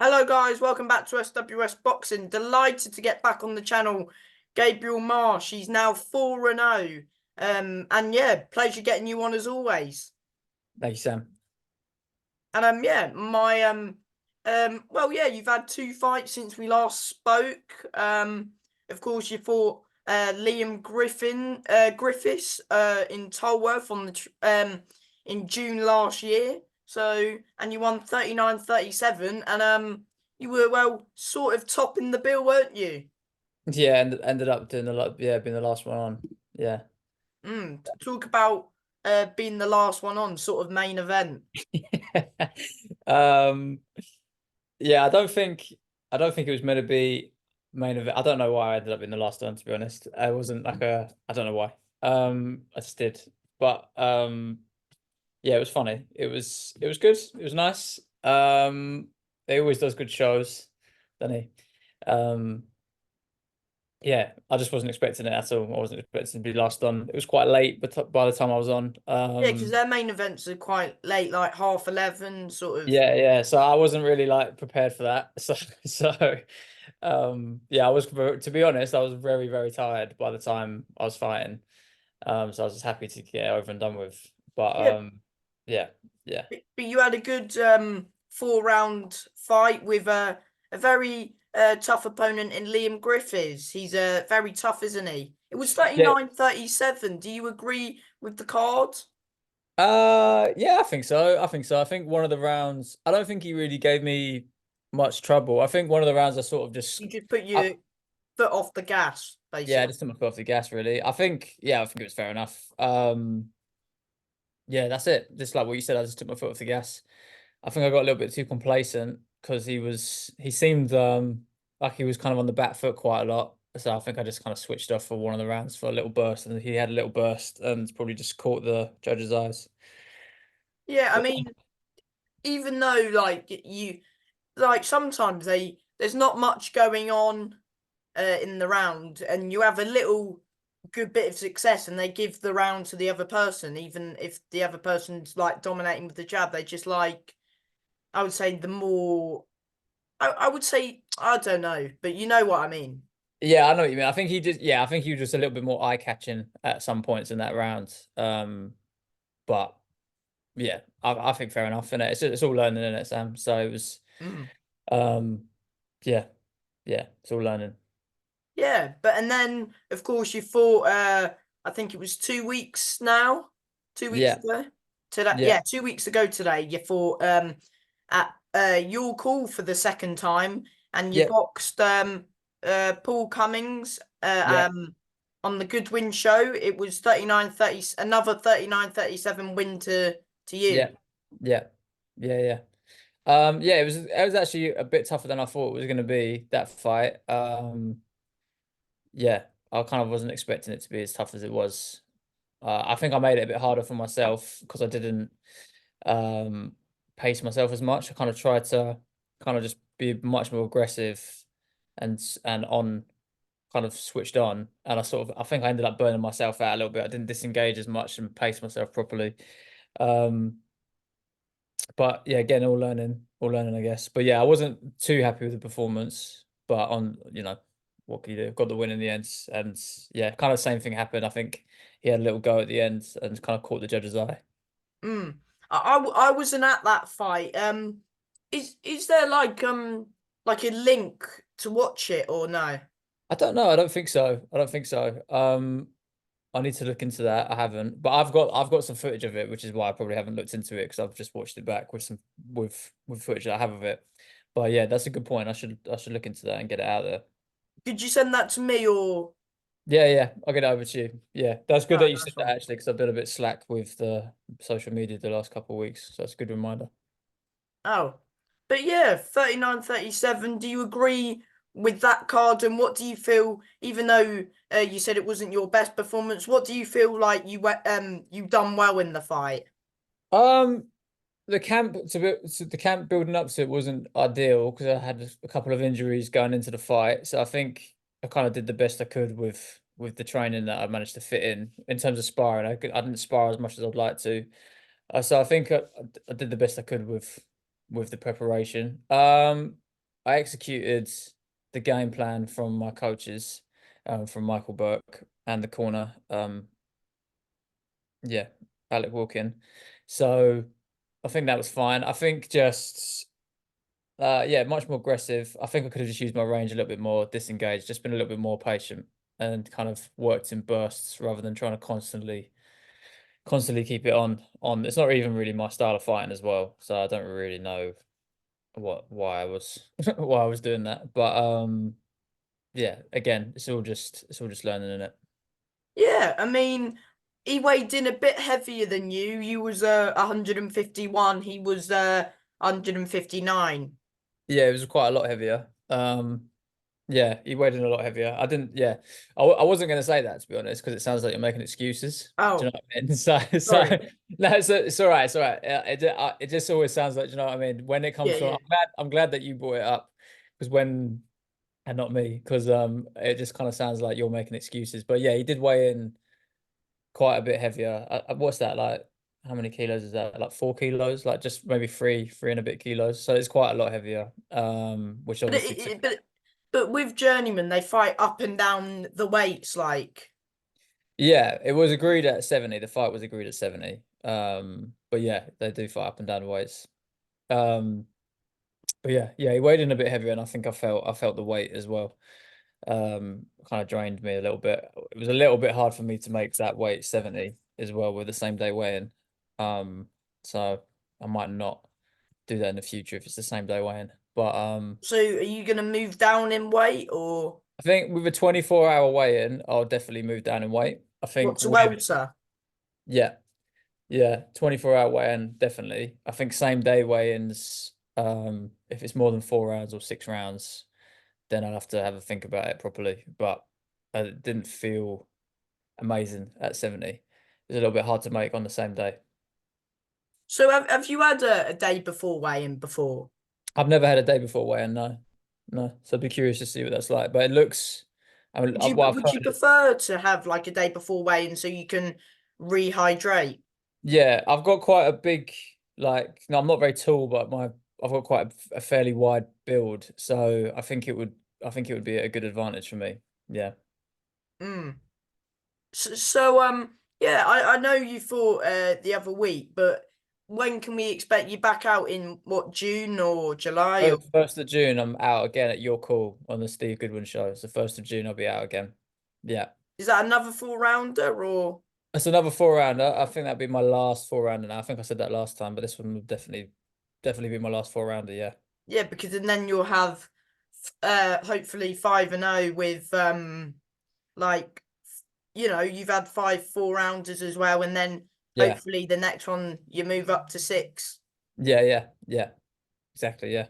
Hello guys, welcome back to SWS Boxing. Delighted to get back on the channel. Gabriel Marsh, he's now 4-0. And yeah, pleasure getting you on as always. Thank you, Sam. And yeah, well yeah, you've had two fights since we last spoke. Of course you fought Liam Griffiths in Tolworth in June last year. So, and you won 39-37, and you were, well, sort of topping the bill, weren't you? Yeah, and ended up doing being the last one on. Yeah. Talk about being the last one on, sort of main event. Um, yeah, I don't think it was meant to be main event. I don't know why I ended up in the last one, to be honest. I wasn't like I don't know why. I just did. But yeah, it was funny. It was good. It was nice. He always does good shows, doesn't he? Um, yeah, I just wasn't expecting it at all. I wasn't expecting to be last on. It was quite late, but by the time I was on, Yeah, because their main events are quite late, like 11:30, sort of. yeah. So I wasn't really like prepared for that. Yeah, I was, to be honest, I was very, very tired by the time I was fighting. So I was just happy to get it over and done with. But Yeah, yeah, yeah, but you had a good 4-round fight with a very tough opponent in Liam Griffiths. He's very tough, isn't he? It was yeah. 39-37. Do you agree with the card? Yeah, I think so. I think so. I think one of the rounds, I don't think he really gave me much trouble. I think one of the rounds I sort of You just, just put I, your foot off the gas, yeah, I basically. just took my foot off the gas, really. I think it was fair enough. Yeah, that's it. Just like what you said, I just took my foot off the gas. I think I got a little bit too complacent because he seemed like he was kind of on the back foot quite a lot. So I think I just kind of switched off for one of the rounds for a little burst, and he had a little burst and probably just caught the judge's eyes. Yeah, I But mean, even though sometimes there's not much going on in the round, and you have a little good bit of success, and they give the round to the other person, even if the other person's like dominating with the jab. They just like, I would say, the more I would say, I don't know, but you know what I mean. yeah, I know what you mean. I think he did. Yeah, I think he was just a little bit more eye-catching at some points in that round. But yeah, I think fair enough. And it's all learning in it, Sam. So it was, Mm. um, yeah, yeah, it's all learning. Yeah, but and then of course you fought. I think it was 2 weeks now, 2 weeks Yeah, ago. Today, yeah, yeah, 2 weeks ago today. You fought at your call for the second time, and you yeah, boxed Paul Cummings yeah, on the Goodwin show. It was 39-30, another 39-37 win to you. yeah, yeah, yeah. Yeah, it was actually a bit tougher than I thought it was going to be, that fight. Yeah, I kind of wasn't expecting it to be as tough as it was. I think I made it a bit harder for myself because I didn't um, pace myself as much. I kind of tried to kind of just be much more aggressive and on kind of switched on, and I think I ended up burning myself out a little bit. I didn't disengage as much and pace myself properly. Um, but yeah, again, all learning, I guess. But yeah, I wasn't too happy with the performance, but what can you do? Got the win in the end, and yeah, kind of same thing happened. I think he had a little go at the end and kind of caught the judge's eye. Mm. I wasn't at that fight. Is there like a link to watch it or no? I don't know. I don't think so. I don't think so. I need to look into that. I haven't, but I've got some footage of it, which is why I probably haven't looked into it because I've just watched it back with with footage that I have of it. But yeah, that's a good point. I should look into that and get it out there. Could you send that to me or? Yeah. I'll get it over to you. Yeah, that's good Oh, that you said nice that one. actually, because I've been a bit slack with the social media the last couple of weeks. So that's a good reminder. Oh, but yeah, 39-37. Do you agree with that card? And what do you feel, even though you said it wasn't your best performance, what do you feel like you done well in the fight? Um, the camp building up to it wasn't ideal because I had a couple of injuries going into the fight. So I think I kind of did the best I could with the training that I managed to fit in terms of sparring. I didn't spar as much as I'd like to. So I think I did the best I could with the preparation. I executed the game plan from my coaches, from Michael Burke and the corner, yeah, Alec Wilkin. So I think that was fine. I think just yeah, much more aggressive. I think I could have just used my range a little bit more, disengaged, just been a little bit more patient and kind of worked in bursts rather than trying to constantly keep it on. It's not even really my style of fighting as well, so I don't really know why I was why I was doing that. But yeah, again, it's all just learning in it. Yeah, I mean, he weighed in a bit heavier than you. You was 151, he was 159. Yeah, it was quite a lot heavier. Yeah, he weighed in a lot heavier. I didn't. Yeah, I wasn't going to say that, to be honest, because it sounds like you're making excuses. Do you Oh, know what I mean? So sorry. no, it's all right. It's all right. It just always sounds like, do you know what I mean? When it Yeah, comes from, yeah. I'm glad that you brought it up, because when and not me, because it just kind of sounds like you're making excuses. But yeah, he did weigh in quite a bit heavier. What's that like? How many kilos is that? Like 4 kilos? Like just maybe three and a bit kilos. So it's quite a lot heavier. Which But obviously took. but with journeyman, they fight up and down the weights, like. Yeah, it was agreed at 70. The fight was agreed at 70. But yeah, they do fight up and down the weights. Um, but yeah, he weighed in a bit heavier, and I think I felt the weight as well. Kind of drained me a little bit. It was a little bit hard for me to make that weight 70 as well with the same day weigh-in. So I might not do that in the future if it's the same day weigh-in. But So are you gonna move down in weight or I think with a 24-hour weigh-in, I'll definitely move down in weight. I what think to with welter? yeah, yeah, 24-hour weigh-in, definitely. I think same day weigh-ins, if it's more than 4 rounds or 6 rounds, then I'll have to have a think about it properly. But I didn't feel amazing at 70. It was a little bit hard to make on the same day. So have you had a day before weigh-in before? I've never had a day before weigh-in, no. No. So I'd be curious to see what that's like. But it looks, I mean, what I've Would you heard, prefer to have like a day before weigh-in so you can rehydrate? yeah, I've got quite a big, like, no, I'm not very tall, but I've got quite a fairly wide build. So I think it would be a good advantage for me. Yeah. Mm. So, yeah, I know you fought the other week, but when can we expect you back out in what, June or July, or 1st of June, I'm out again at your call on the Steve Goodwin show. It's the 1st of June, I'll be out again. Yeah. is that another 4 rounder or That's another 4 rounder. I think that'd be my last 4 rounder now. I think I said that last time, but this one would definitely be my last 4 rounder. Yeah. yeah, because then you'll have hopefully 5-0 with like you've had 5 4 rounders as well, and then Yeah. hopefully the next one you move up to 6. Yeah. Yeah. Yeah. Exactly. Yeah.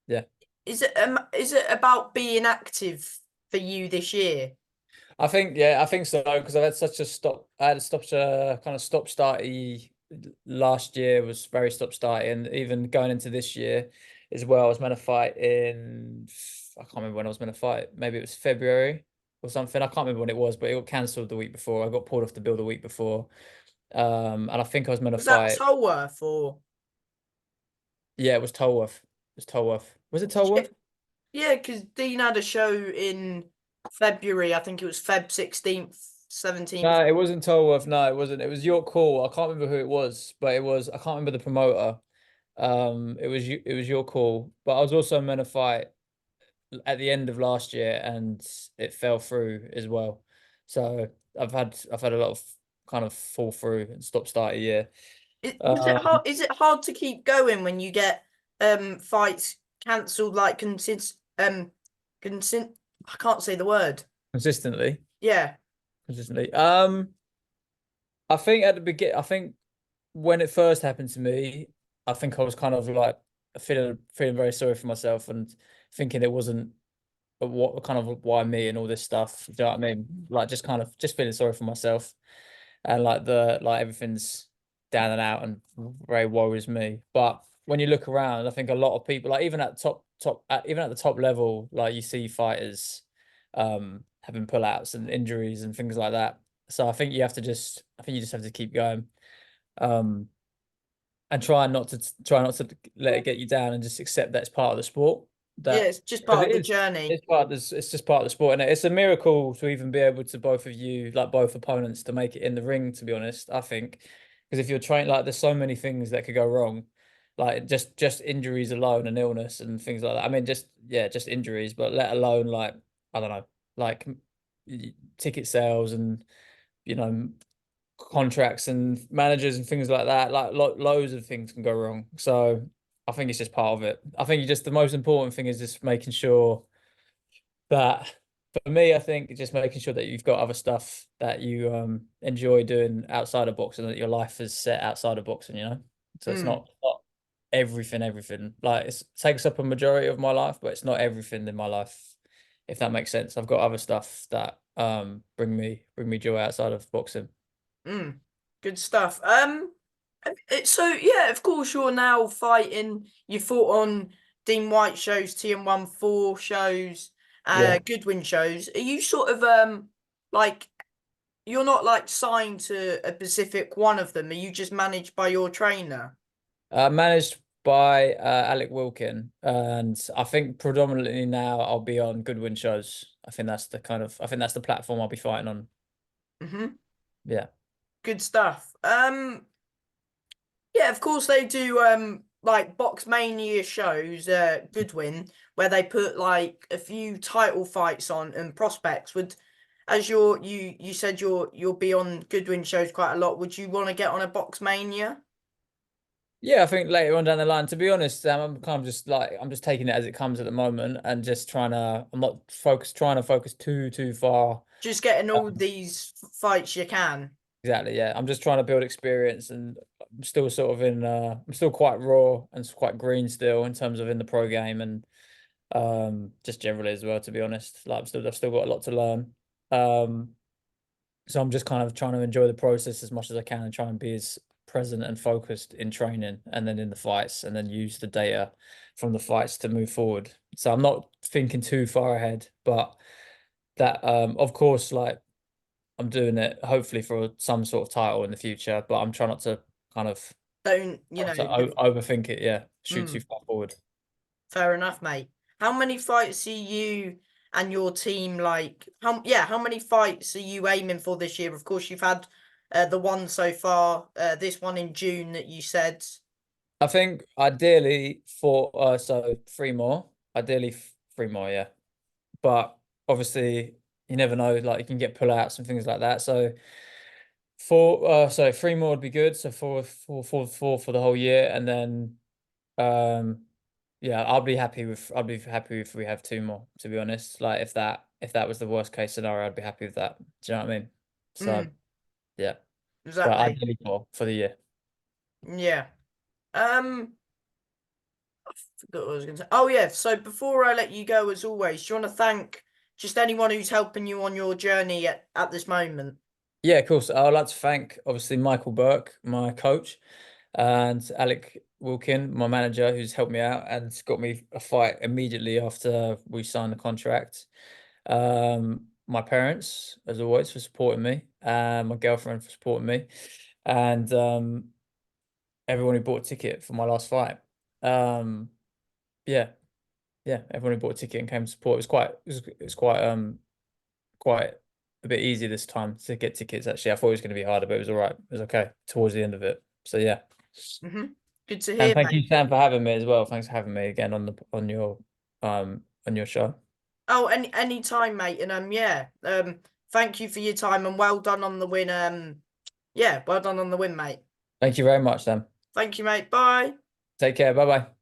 Yeah. Is it about being active for you this year? I think so because I had such a kind of stop starty last year, was very stop starty, and even going into this year as well. I was meant to fight in, I can't remember when I was meant to fight. Maybe it was February or something. I can't remember when it was, but it got cancelled the week before. I got pulled off the bill the week before. And I think I was meant to Was that fight. Tolworth or? Yeah, it was Tolworth. It was Tolworth. Was it Tolworth? Yeah, because Dean had a show in February. I think it was Feb 16th, 17th. No, it wasn't Tolworth. No, it wasn't. It was York Call. I can't remember who it was, but it was. I can't remember the promoter. It was your call, but I was also meant to fight at the end of last year, and it fell through as well. So I've had a lot of kind of fall through and stop start a year. Was it Um, hard? Is it hard to keep going when you get fights cancelled like consist I can't say the word. consistently, Yeah. consistently. I think at the begin, I think when it first happened to me, I think I was kind of like feeling very sorry for myself and thinking it wasn't what kind of why me and all this stuff. Do you know what I mean? Like just kind of just feeling sorry for myself and like everything's down and out and very worries me. But when you look around, I think a lot of people, like even at even at the top level, like you see fighters having pullouts and injuries and things like that. So I think you just have to keep going. Um and try not to let it get you down and just accept that it's part of the sport. Yeah, that it's just because part it of the is journey. it's part of this it's just part of the sport, and it's a miracle to even be able to both of you, like both opponents, to make it in the ring, to be honest, I think. Because if you're trained, like there's so many things that could go wrong, like just injuries alone and illness and things like that. I mean, just yeah, just injuries, but let alone like I don't know, like ticket sales and you know contracts and managers and things like that. Like loads of things can go wrong. So I think it's just part of it. I think just the most important thing is just making sure that for me, I think just making sure that you've got other stuff that you enjoy doing outside of boxing, that your life is set outside of boxing, you know? So it's Mm, not everything. Like it takes up a majority of my life, but it's not everything in my life, if that makes sense. I've got other stuff that bring me joy outside of boxing. mm. Good stuff. So yeah, of course you're now fighting. You fought on Dean White shows, TM14 shows, Yeah. Goodwin shows. Are you sort of like you're not like signed to a specific one of them? Are you just managed by your trainer? Managed by Alec Wilkin, and I think predominantly now I'll be on Goodwin shows. I think that's the platform I'll be fighting on. Hmm. Yeah. Good stuff. Yeah, of course they do like Box Mania shows, Goodwin, where they put like a few title fights on and prospects. Would as you said you'll be on Goodwin shows quite a lot. Would you want to get on a Box Mania? Yeah, I think later on down the line, to be honest, I'm kind of just like I'm just taking it as it comes at the moment and just I'm not trying to focus too far. Just getting all Um, these fights you can. exactly, yeah. I'm just trying to build experience, and I'm still sort of I'm still quite raw and quite green still in terms of in the pro game, and just generally as well, to be honest. Like I've still got a lot to learn. Um so I'm just kind of trying to enjoy the process as much as I can and try and be as present and focused in training and then in the fights and then use the data from the fights to move forward. So I'm not thinking too far ahead, but that of course like I'm doing it hopefully for some sort of title in the future, but I'm trying not to kind of Don't overthink it, yeah, shoot too mm, far forward. fair enough, mate. How many fights are you and your team like? How many fights are you aiming for this year? Of course, you've had the one so far, this one in June that you said. I think ideally for so three more. Ideally three more, yeah. But obviously you never know, like you can get pullouts and things like that. So three more would be good. So four for the whole year. And then um yeah, I'd be happy if we have two more, to be honest. Like if that was the worst case scenario, I'd be happy with that. Do you know what I mean? So Mm, yeah. But exactly. ideally four for the year. Yeah. I forgot what I was going to say. Oh yeah. So before I let you go, as always, do you want to thank just anyone who's helping you on your journey at this moment? Yeah, of course. I'd like to thank obviously Michael Burke, my coach, and Alec Wilkin, my manager, who's helped me out and got me a fight immediately after we signed the contract. My parents, as always, for supporting me, and my girlfriend for supporting me, and everyone who bought a ticket for my last fight. Um, yeah, yeah, everyone who bought a ticket and came to support. It was quite a bit easier this time to get tickets. Actually, I thought it was going to be harder, but it was all right. It was okay towards the end of it. So yeah. Hmm. Good to And hear, thank you, mate. Sam, for having me as well. Thanks for having me again on your show. Oh, any time, mate. And yeah. Thank you for your time and well done on the win. Yeah, well done on the win, mate. Thank you very much, Sam. Thank you, mate. Bye. Take care. Bye bye.